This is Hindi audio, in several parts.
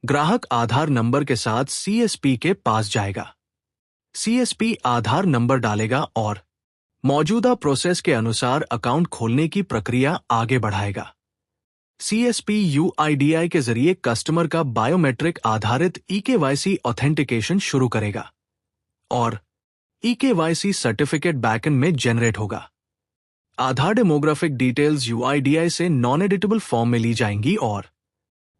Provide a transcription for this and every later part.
ग्राहक आधार नंबर के साथ सीएसपी के पास जाएगा। सीएसपी आधार नंबर डालेगा और मौजूदा प्रोसेस के अनुसार अकाउंट खोलने की प्रक्रिया आगे बढ़ाएगा। सीएसपी यूआईडीआई के जरिए कस्टमर का बायोमेट्रिक आधारित ईकेवाईसी ऑथेंटिकेशन शुरू करेगा और ईकेवाईसी सर्टिफिकेट बैकएंड में जनरेट होगा। आधार डेमोग्राफिक डिटेल्स यूआईडीआई से नॉन एडिटेबल फॉर्म में ली जाएंगी और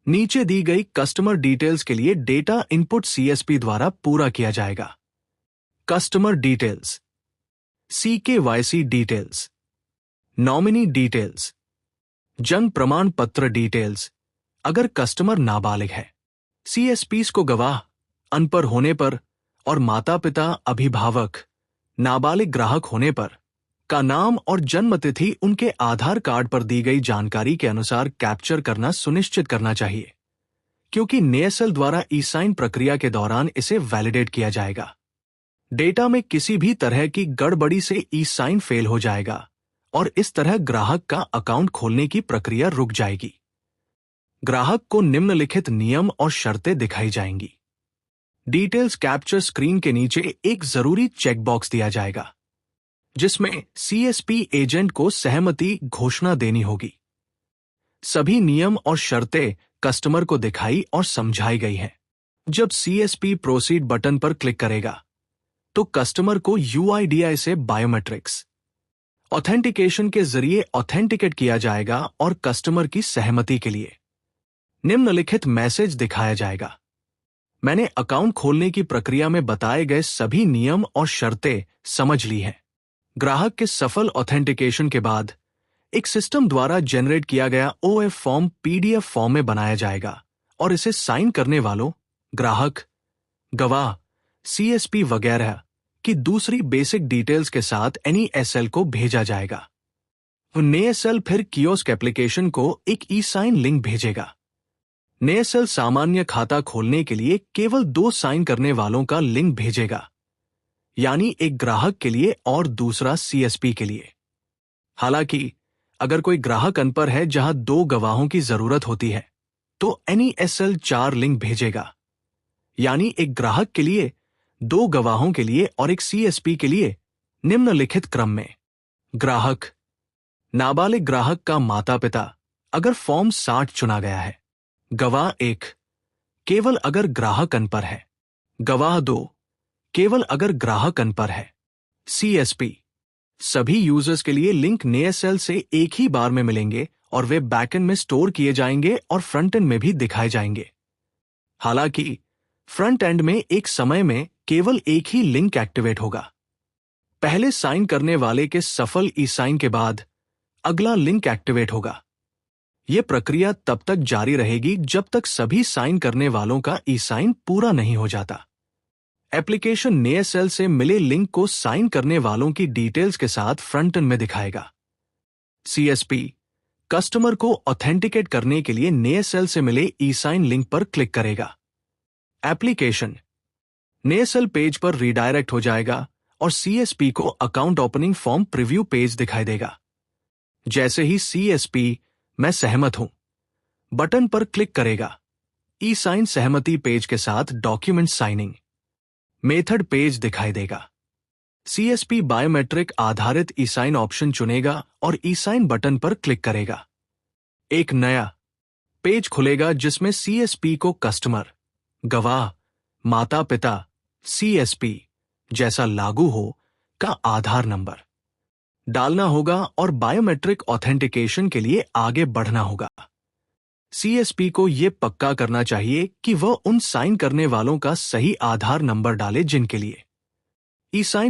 नीचे दी गई कस्टमर डिटेल्स के लिए डेटा इनपुट सीएसपी द्वारा पूरा किया जाएगा। Customer details, CKYC details, nominee details, जन्म प्रमाण पत्र डिटेल्स अगर कस्टमर नाबालिग है, सीएसपीस को गवाह, अनपढ़ होने पर और माता पिता अभिभावक नाबालिग ग्राहक होने पर का नाम और जन्म तिथि उनके आधार कार्ड पर दी गई जानकारी के अनुसार कैप्चर करना सुनिश्चित करना चाहिए, क्योंकि नेएसएल द्वारा ई साइन प्रक्रिया के दौरान इसे वैलिडेट किया जाएगा। डेटा में किसी भी तरह की गड़बड़ी से ई साइन फेल हो जाएगा और इस तरह ग्राहक का अकाउंट खोलने की प्रक्रिया रुक जाएगी। ग्राहक को निम्नलिखित नियम और शर्तें दिखाई जाएंगी। डिटेल्स कैप्चर स्क्रीन के नीचे एक जरूरी चेकबॉक्स दिया जाएगा, जिसमें सीएसपी एजेंट को सहमति घोषणा देनी होगी। सभी नियम और शर्तें कस्टमर को दिखाई और समझाई गई हैं। जब सीएसपी प्रोसीड बटन पर क्लिक करेगा, तो कस्टमर को यूआईडीआई से बायोमेट्रिक्स ऑथेंटिकेशन के जरिए ऑथेंटिकेट किया जाएगा और कस्टमर की सहमति के लिए निम्नलिखित मैसेज दिखाया जाएगा। मैंने अकाउंट खोलने की प्रक्रिया में बताए गए सभी नियम और शर्तें समझ ली हैं। ग्राहक के सफल ऑथेंटिकेशन के बाद एक सिस्टम द्वारा जनरेट किया गया ओएफ फॉर्म पीडीएफ फॉर्म में बनाया जाएगा और इसे साइन करने वालों, ग्राहक, गवाह, सीएसपी वगैरह की दूसरी बेसिक डिटेल्स के साथ एनईएसएल को भेजा जाएगा। नेएसएल फिर कियोस्क एप्लीकेशन को एक ई साइन लिंक भेजेगा। नेएसएल सामान्य खाता खोलने के लिए केवल 2 साइन करने वालों का लिंक भेजेगा, यानी एक ग्राहक के लिए और दूसरा सीएसपी के लिए। हालांकि अगर कोई ग्राहक अनपढ़ है जहां 2 गवाहों की जरूरत होती है, तो एनईएसएल 4 लिंक भेजेगा, यानी एक ग्राहक के लिए, 2 गवाहों के लिए और एक सीएसपी के लिए निम्नलिखित क्रम में। ग्राहक, नाबालिग ग्राहक का माता पिता अगर फॉर्म 60 चुना गया है। गवाह 1 केवल अगर ग्राहक अनपढ़ है। गवाह 2 केवल अगर ग्राहक अनपढ़ है। सीएसपी सभी यूजर्स के लिए लिंक नेएसएल से एक ही बार में मिलेंगे और वे बैकएंड में स्टोर किए जाएंगे और फ्रंट एंड में भी दिखाए जाएंगे। हालांकि फ्रंट एंड में एक समय में केवल एक ही लिंक एक्टिवेट होगा। पहले साइन करने वाले के सफल ई साइन के बाद अगला लिंक एक्टिवेट होगा। यह प्रक्रिया तब तक जारी रहेगी जब तक सभी साइन करने वालों का ई साइन पूरा नहीं हो जाता। एप्लीकेशन नेएसएल से मिले लिंक को साइन करने वालों की डिटेल्स के साथ फ्रंट एंड में दिखाएगा। सीएसपी कस्टमर को ऑथेंटिकेट करने के लिए नेएसएल से मिले ई साइन लिंक पर क्लिक करेगा। एप्लीकेशन नेएसएल पेज पर रीडायरेक्ट हो जाएगा और सीएसपी को account opening form preview page दिखाई देगा। जैसे ही सीएसपी मैं सहमत हूं बटन पर क्लिक करेगा, ई साइन सहमति पेज के साथ डॉक्यूमेंट साइनिंग मेथड पेज दिखाई देगा। सीएसपी बायोमेट्रिक आधारित ई साइन ऑप्शन चुनेगा और ई साइन बटन पर क्लिक करेगा। एक नया पेज खुलेगा जिसमें सीएसपी को कस्टमर, गवाह, माता पिता, सीएसपी जैसा लागू हो का आधार नंबर डालना होगा और बायोमेट्रिक ऑथेंटिकेशन के लिए आगे बढ़ना होगा। सीएसपी को यह पक्का करना चाहिए कि वह उन साइन करने वालों का सही आधार नंबर डाले जिनके लिए ई साइन